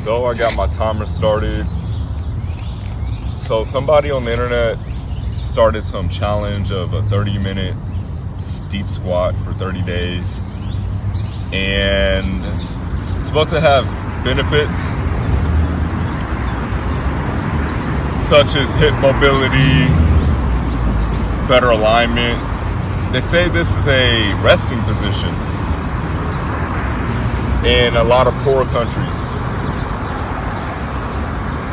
So I got my timer started. So somebody on the internet started some challenge of a 30-minute deep squat for 30 days. And it's supposed to have benefits such as hip mobility, better alignment. They say this is a resting position in a lot of poor countries,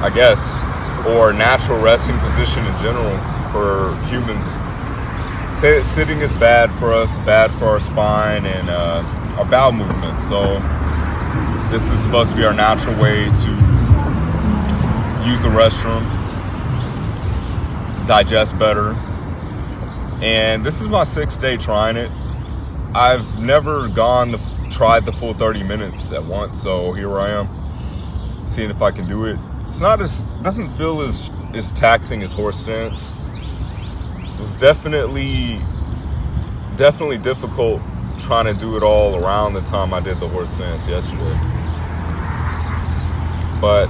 I guess, or natural resting position in general for humans. Say that sitting is bad for us, bad for our spine and our bowel movement. So this is supposed to be our natural way to use the restroom, digest better. And this is my 6th day trying it. I've never tried the full 30 minutes at once, so here I am, seeing if I can do it. Doesn't feel as taxing as horse stance. It was definitely difficult trying to do it all around the time I did the horse stance yesterday. But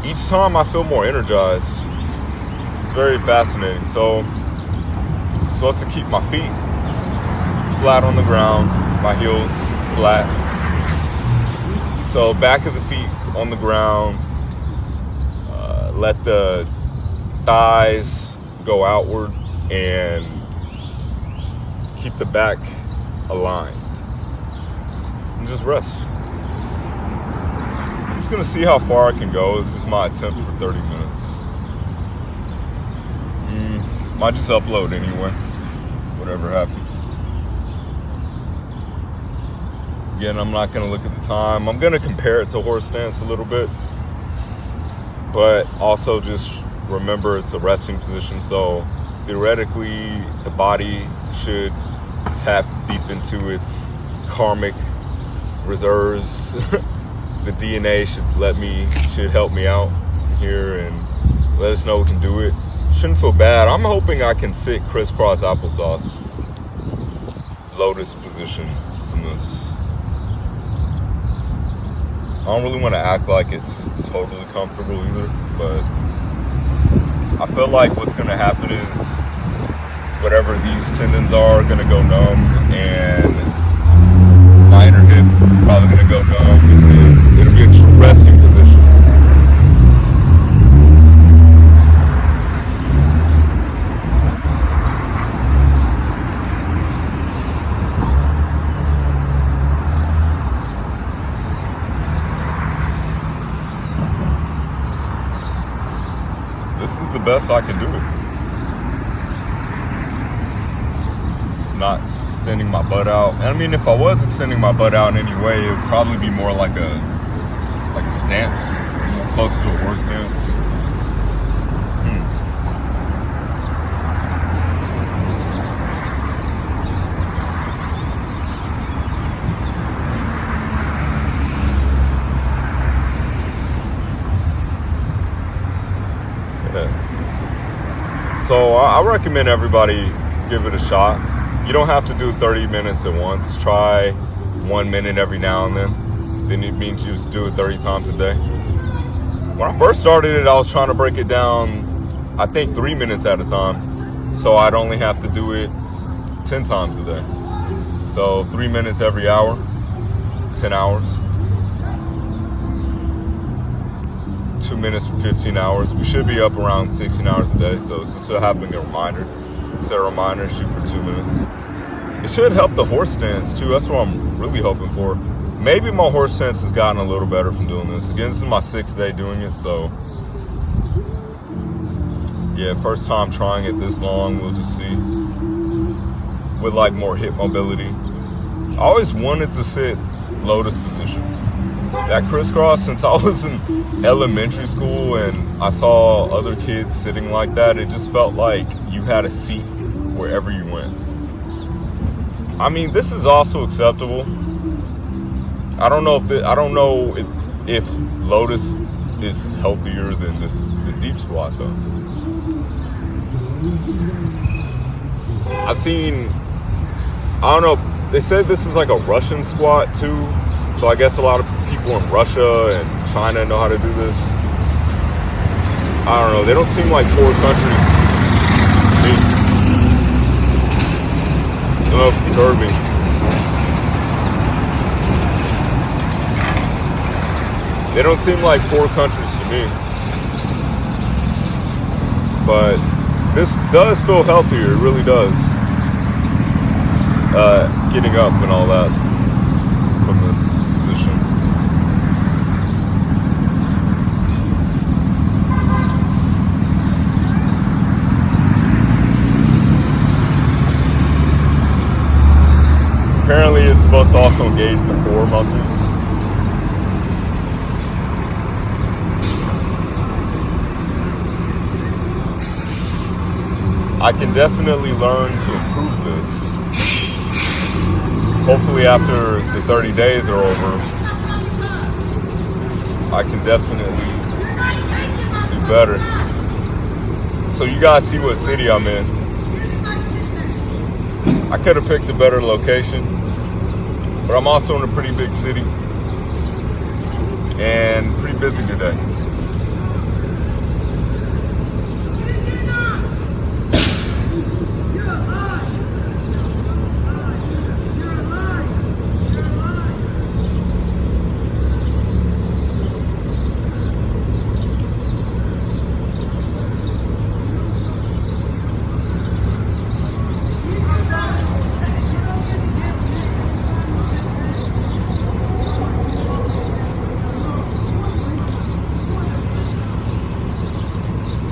each time I feel more energized. It's very fascinating. So I'm supposed to keep my feet flat on the ground, my heels flat. So back of the feet on the ground, let the thighs go outward and keep the back aligned. And just rest. I'm just gonna see how far I can go. This is my attempt for 30 minutes. Might just upload anyway, whatever happens. Again, I'm not gonna look at the time. I'm gonna compare it to horse stance a little bit, but also just remember it's a resting position. So theoretically, the body should tap deep into its karmic reserves. The DNA should help me out here and let us know we can do it. Shouldn't feel bad. I'm hoping I can sit crisscross applesauce, lotus position from this. I don't really want to act like it's totally comfortable either, but I feel like what's going to happen is whatever these tendons are going to go numb, and my inner hip probably going to go numb, and it'll be a true resting position. This is the best I can do it. Not extending my butt out. And I mean, if I was extending my butt out in any way, it would probably be more like a stance, close to a horse stance. So I recommend everybody give it a shot. You don't have to do 30 minutes at once. Try 1 minute every now and then. Then it means you just do it 30 times a day. When I first started it, I was trying to break it down, I think 3 minutes at a time. So I'd only have to do it 10 times a day. So 3 minutes every hour, 10 hours. 2 minutes for 15 hours. We should be up around 16 hours a day, so it's just having a reminder. Set a reminder, shoot for 2 minutes. It should help the horse stance too. That's what I'm really hoping for. Maybe my horse stance has gotten a little better from doing this. Again, this is my 6th day doing it, so yeah, first time trying it this long. We'll just see. With like more hip mobility. I always wanted to sit lotus position. That crisscross, since I was in elementary school and I saw other kids sitting like that, it just felt like you had a seat wherever you went. I mean, this is also acceptable. I don't know if lotus is healthier than the deep squat though. I've seen, I don't know, they said this is like a Russian squat too. So I guess a lot of people in Russia and China know how to do this. I don't know. They don't seem like poor countries to me. I don't know if you heard me. They don't seem like poor countries to me. But this does feel healthier. It really does. Getting up and all that from this position. Apparently it's supposed to also engage the core muscles. I can definitely learn to improve this. Hopefully after the 30 days are over, I can definitely do better. So you guys see what city I'm in. I could have picked a better location, but I'm also in a pretty big city and pretty busy today.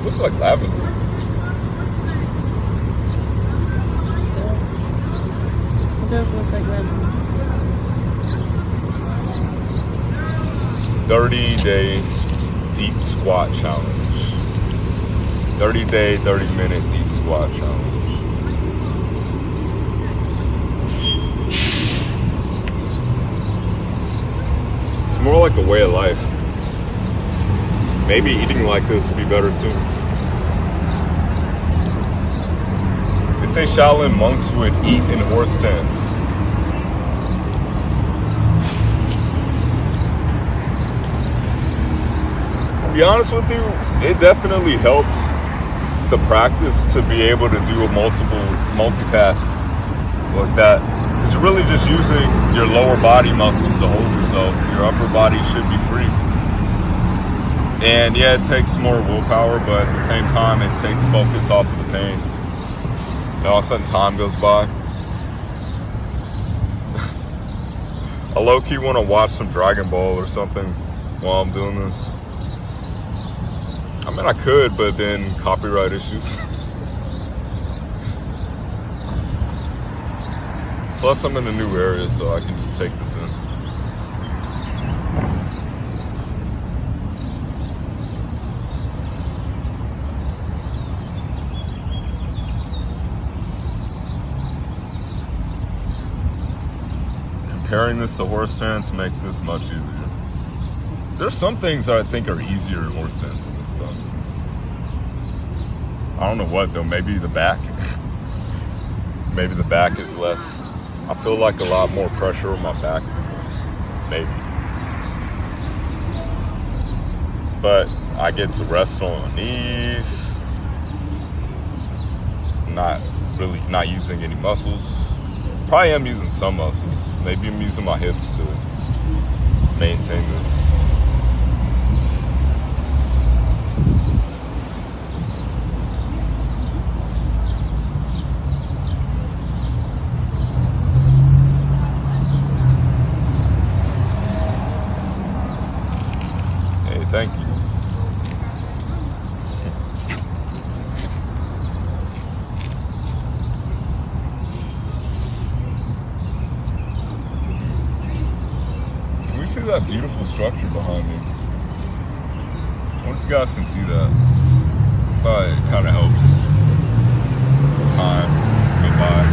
Looks like lavender. It does look like lavender. 30 days deep squat challenge. 30-day, 30-minute deep squat challenge. It's more like a way of life. Maybe eating like this would be better too. They say Shaolin monks would eat in horse tents. To be honest with you, it definitely helps the practice to be able to do a multitask like that. Because you're really just using your lower body muscles to hold yourself. Your upper body should be free. And yeah, it takes more willpower, but at the same time, it takes focus off of the pain. And all of a sudden, time goes by. I low-key want to watch some Dragon Ball or something while I'm doing this. I mean, I could, but then copyright issues. Plus, I'm in a new area, so I can just take this in. Comparing this to horse stance makes this much easier. There's some things that I think are easier in horse stance than this stuff. I don't know what though, maybe the back. Maybe the back is less. I feel like a lot more pressure on my back from this. Maybe. But I get to rest on my knees. Not using any muscles. Probably am using some muscles. Maybe I'm using my hips to maintain this. Hey, thank you. See that beautiful structure behind me? I wonder if you guys can see that. But it kind of helps the time go by.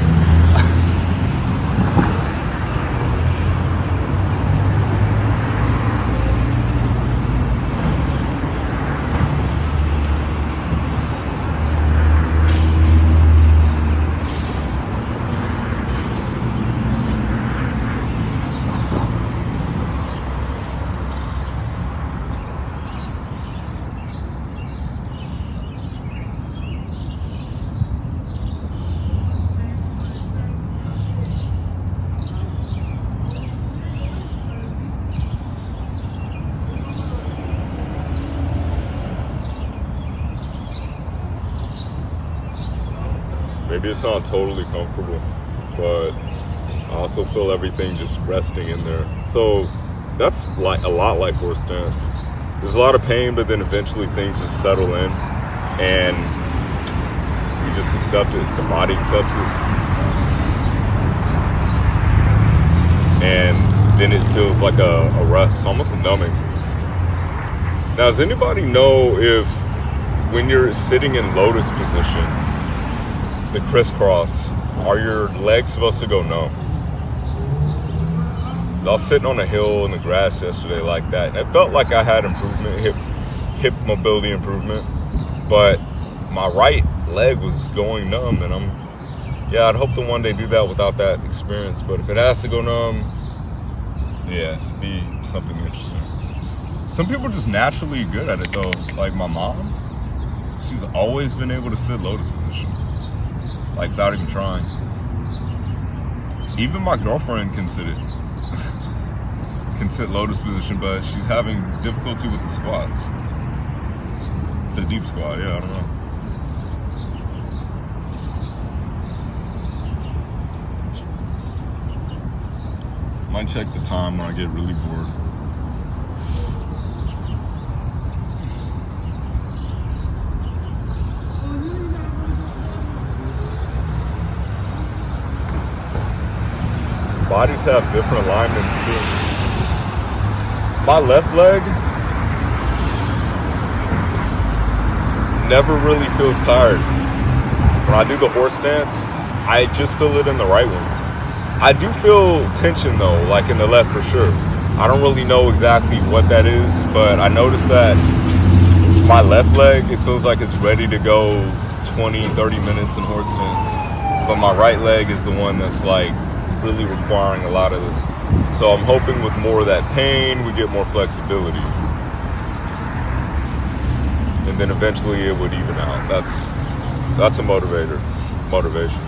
Maybe it's not totally comfortable, but I also feel everything just resting in there. So that's like a lot like horse stance. There's a lot of pain, but then eventually things just settle in and you just accept it. The body accepts it. And then it feels like a rest, almost a numbing. Now, does anybody know if when you're sitting in lotus position, the crisscross, are your legs supposed to go numb? I was sitting on a hill in the grass yesterday like that, and it felt like I had improvement, hip mobility improvement, but my right leg was going numb, and I'd hope to one day do that without that experience, but if it has to go numb, yeah, it'd be something interesting. Some people are just naturally good at it though, like my mom, she's always been able to sit lotus position, like without even trying. Even my girlfriend can sit it. Can sit lotus position, but she's having difficulty with the squats. The deep squat, yeah, I don't know. Might check the time when I get really bored. Bodies have different alignments too. My left leg never really feels tired. When I do the horse stance, I just feel it in the right one. I do feel tension though, like in the left for sure. I don't really know exactly what that is, but I noticed that my left leg, it feels like it's ready to go 20, 30 minutes in horse stance. But my right leg is the one that's like really requiring a lot of this. So I'm hoping with more of that pain, we get more flexibility. And then eventually it would even out. That's a motivation.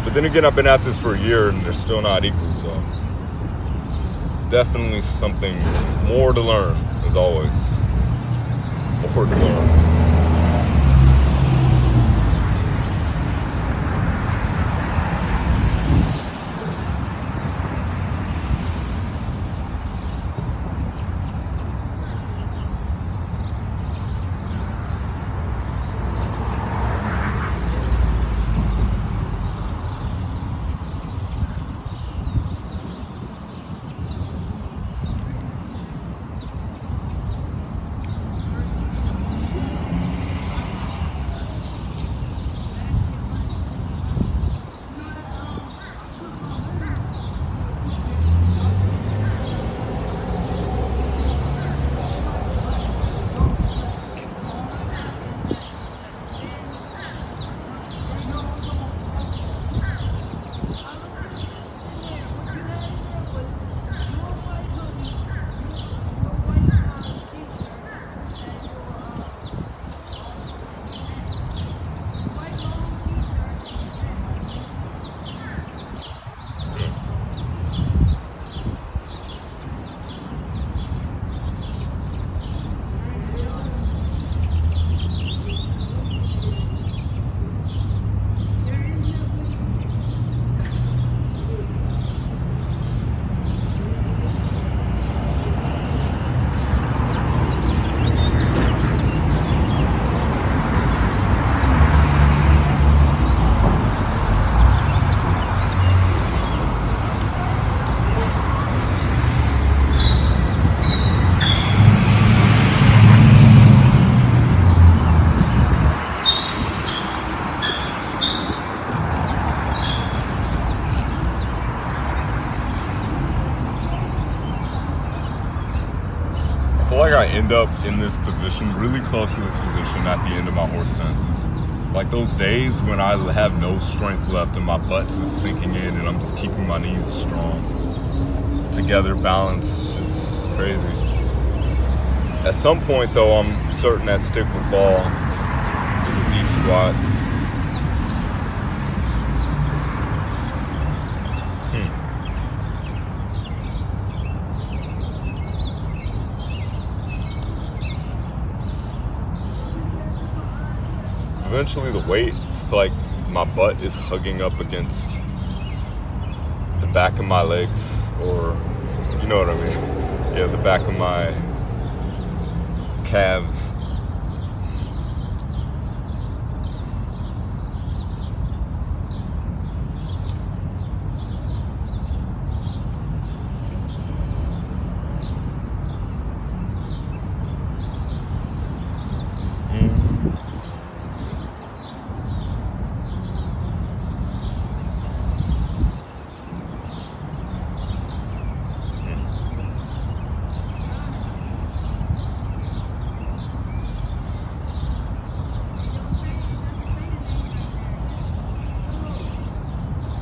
But then again, I've been at this for a year and they're still not equal, so definitely something more to learn, as always. More to learn. I end up in this position, really close to this position at the end of my horse stances. Like those days when I have no strength left and my butt's just sinking in and I'm just keeping my knees strong. Together, balance, it's crazy. At some point though, I'm certain that stick would fall with a deep squat. eventually the weight, it's like my butt is hugging up against the back of my legs, or you know what I mean? Yeah, the back of my calves.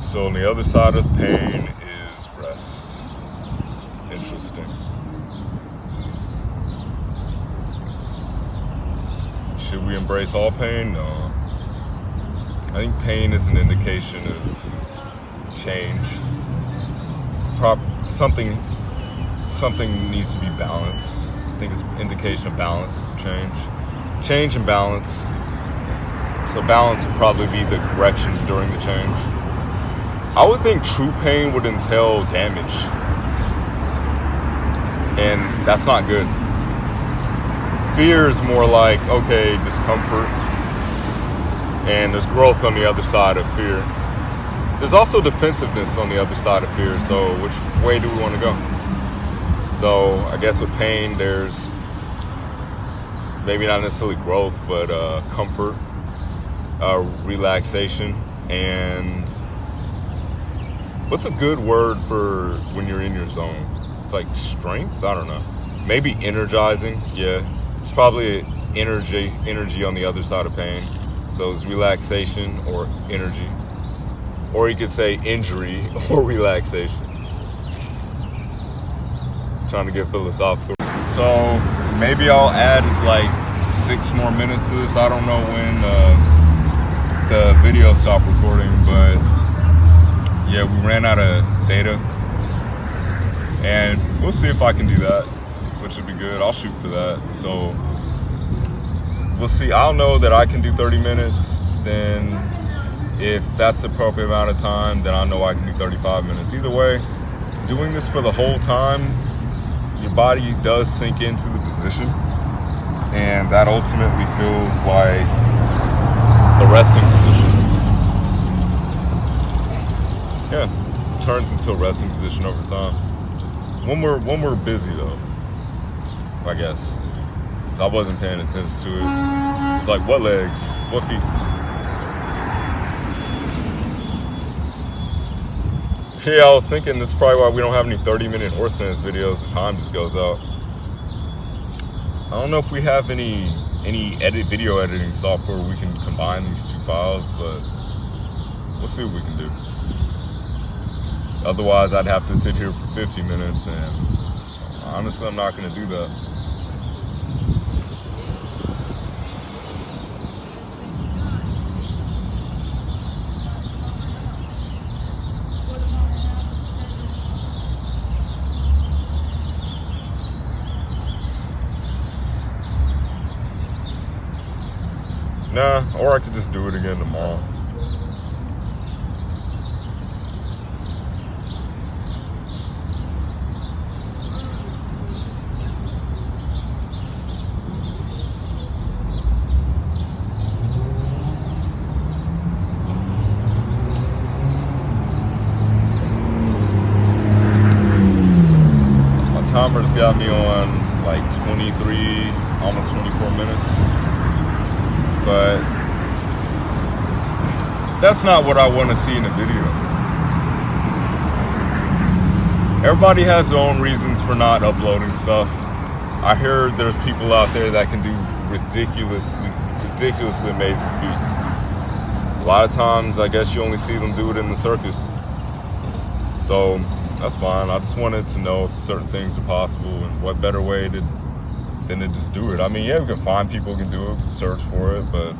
So on the other side of pain is rest. Interesting. Should we embrace all pain? No. I think pain is an indication of change. Something needs to be balanced. I think it's an indication of balance, change and balance. So balance would probably be the correction during the change. I would think true pain would entail damage, and that's not good. Fear is more like, okay, discomfort, and there's growth on the other side of fear. There's also defensiveness on the other side of fear, so which way do we want to go? So I guess with pain, there's maybe not necessarily growth, but comfort, relaxation, and what's a good word for when you're in your zone? It's like strength? I don't know. Maybe energizing. Yeah. It's probably energy on the other side of pain. So it's relaxation or energy. Or you could say injury or relaxation. Trying to get philosophical. So maybe I'll add like 6 more minutes to this. I don't know when the video stopped recording, but yeah, we ran out of data, and we'll see if I can do that, which would be good. I'll shoot for that. So we'll see. I'll know that I can do 30 minutes. Then if that's the appropriate amount of time, then I know I can do 35 minutes. Either way, doing this for the whole time, your body does sink into the position, and that ultimately feels like the resting position. Yeah, turns into a resting position over time. When we're busy though, I guess. So I wasn't paying attention to it. It's like, what legs? What feet? Yeah, I was thinking this is probably why we don't have any 30-minute horse stance videos. The time just goes out. I don't know if we have any video editing software where we can combine these 2 files, but we'll see what we can do. Otherwise, I'd have to sit here for 50 minutes, and honestly, I'm not going to do that. Nah, or I could just do it again tomorrow. Timer's got me on like 23, almost 24 minutes. But that's not what I want to see in a video. Everybody has their own reasons for not uploading stuff. I heard there's people out there that can do ridiculously amazing feats. A lot of times, I guess you only see them do it in the circus. So that's fine. I just wanted to know if certain things are possible, and what better way than to just do it. I mean, yeah, we can find people who can do it, we can search for it, but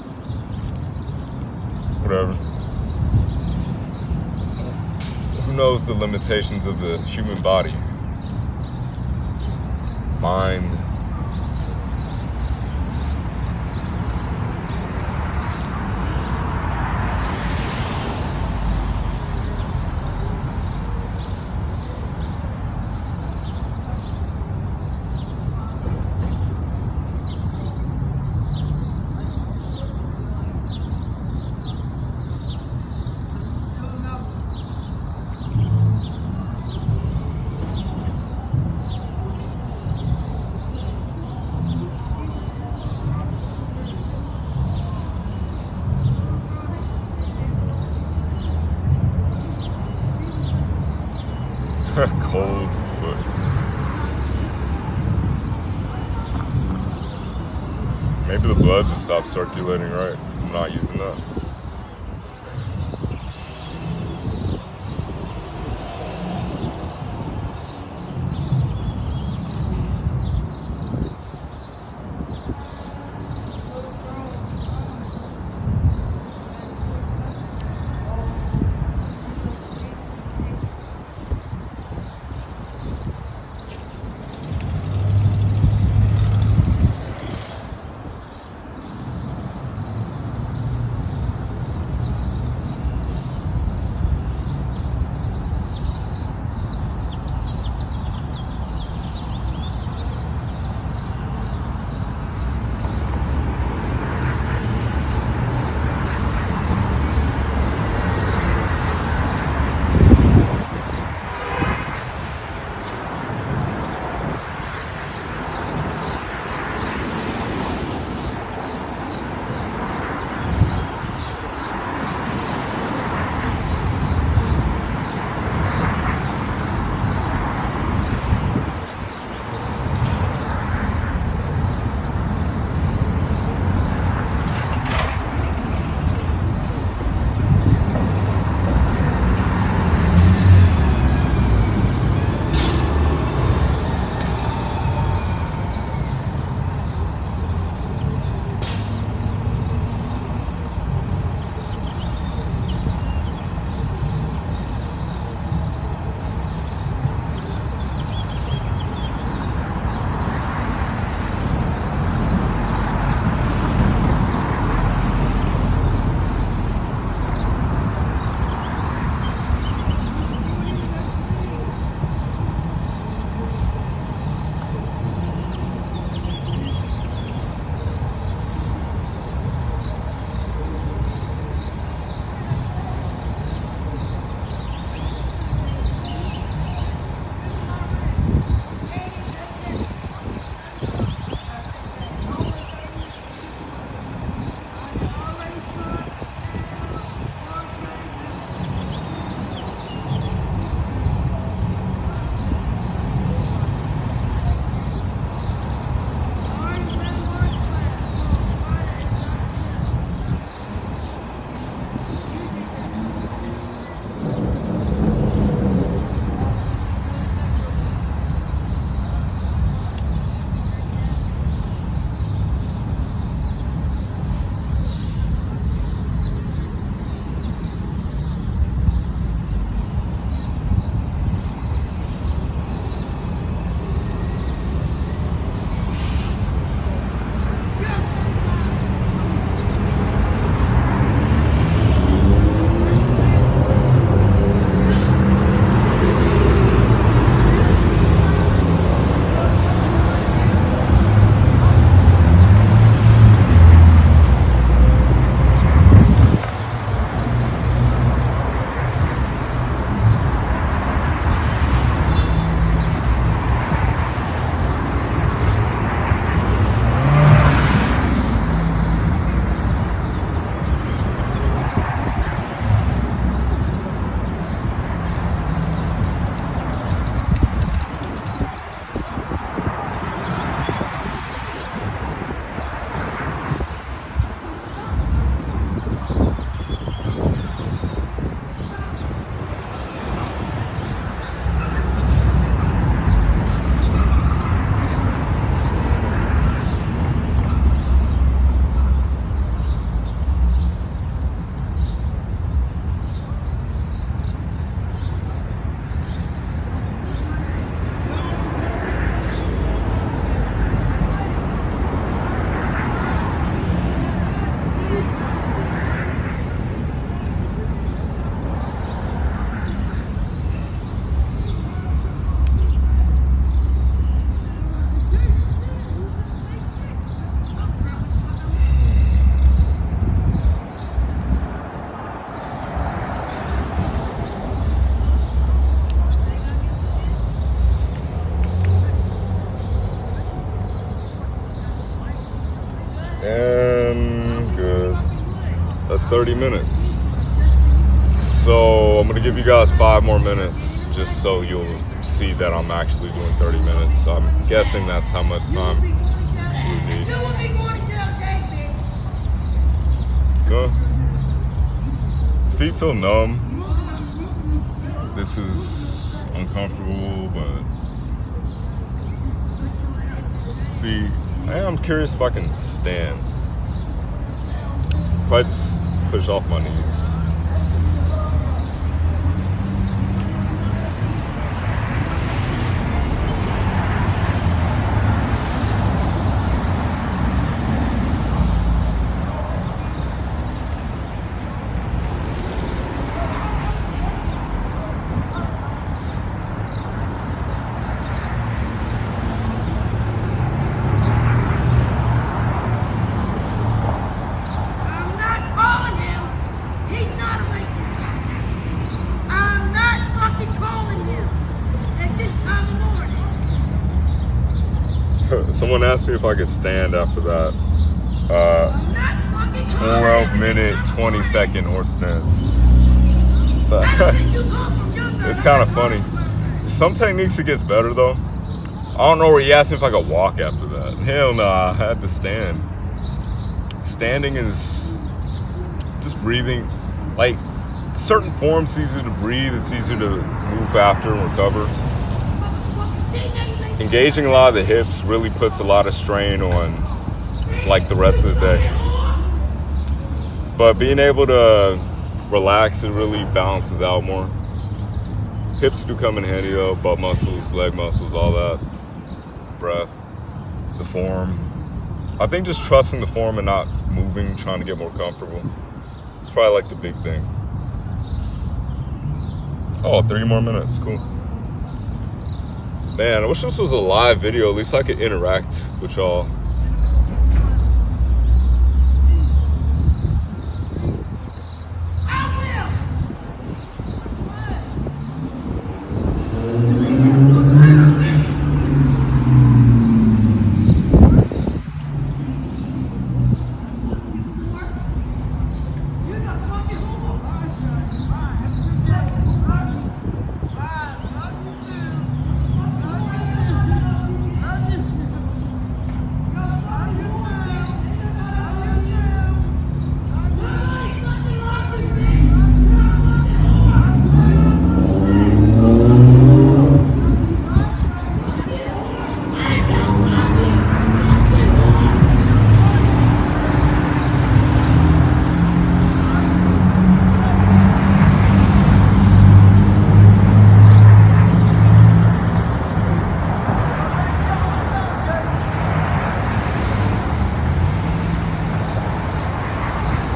whatever. Who knows the limitations of the human body? Mind. Maybe the blood just stopped circulating, right? Because I'm not using that. And good. That's 30 minutes. So I'm gonna give you guys 5 more minutes just so you'll see that I'm actually doing 30 minutes. So I'm guessing that's how much time we need. Go. Feet feel numb. This is uncomfortable, but see, I am curious if I can stand. If I just push off my knees. Someone asked me if I could stand after that 12-minute, 20-second horse stance. It's kind of funny. Some techniques it gets better though. I don't know where he asked me if I could walk after that. Hell no, I had to stand. Standing is just breathing. Like certain forms, it's easier to breathe, it's easier to move after and recover. Engaging a lot of the hips really puts a lot of strain on like the rest of the day. But being able to relax, it really balances out more. Hips do come in handy though, butt muscles, leg muscles, all that. Breath, the form. I think just trusting the form and not moving, trying to get more comfortable. It's probably like the big thing. Oh, 3 more minutes, cool. Man, I wish this was a live video. At least I could interact with y'all.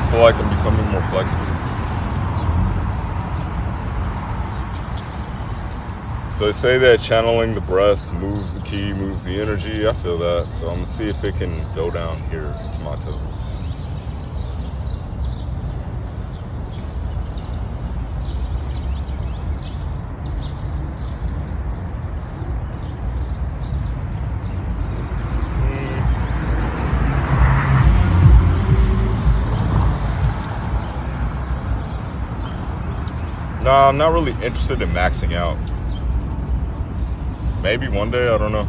I feel like I'm becoming more flexible. So they say that channeling the breath moves the ki, moves the energy. I feel that. So I'm gonna see if it can go down here to my toes. Nah, I'm not really interested in maxing out. Maybe one day, I don't know.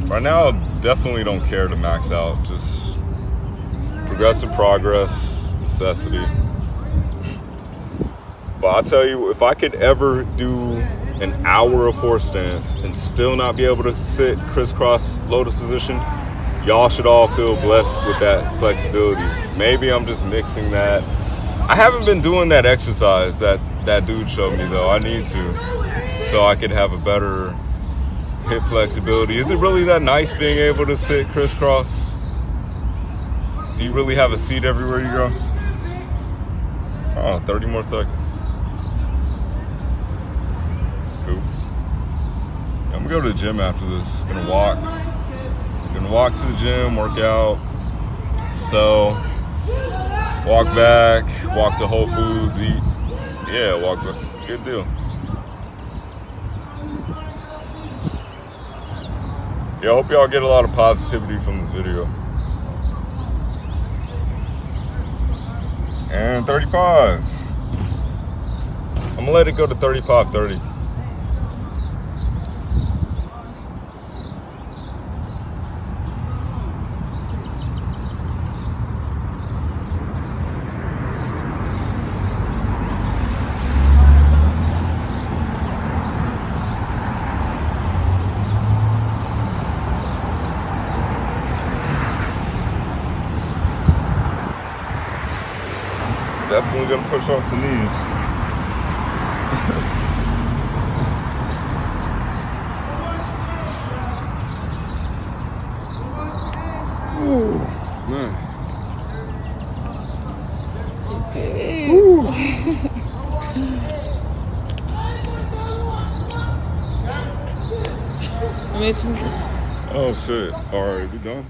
Right now, I definitely don't care to max out. Just progressive progress, necessity. But I'll tell you, if I could ever do an hour of horse stance and still not be able to sit crisscross lotus position, y'all should all feel blessed with that flexibility. Maybe I'm just mixing that. I haven't been doing that exercise that dude showed me though. I need to, so I could have a better hip flexibility. Is it really that nice being able to sit crisscross? Do you really have a seat everywhere you go? Oh, 30 more seconds. Cool. I'm gonna go to the gym after this. Gonna walk to the gym, work out, so walk back, walk to Whole Foods, eat. Yeah, walk back. Good deal. Yeah, I hope y'all get a lot of positivity from this video. And 35. I'm gonna let it go to 35-30. definitely gonna push off the knees. Ooh, man. Okay. Ooh. I made 2. Oh shit. Alright, we done?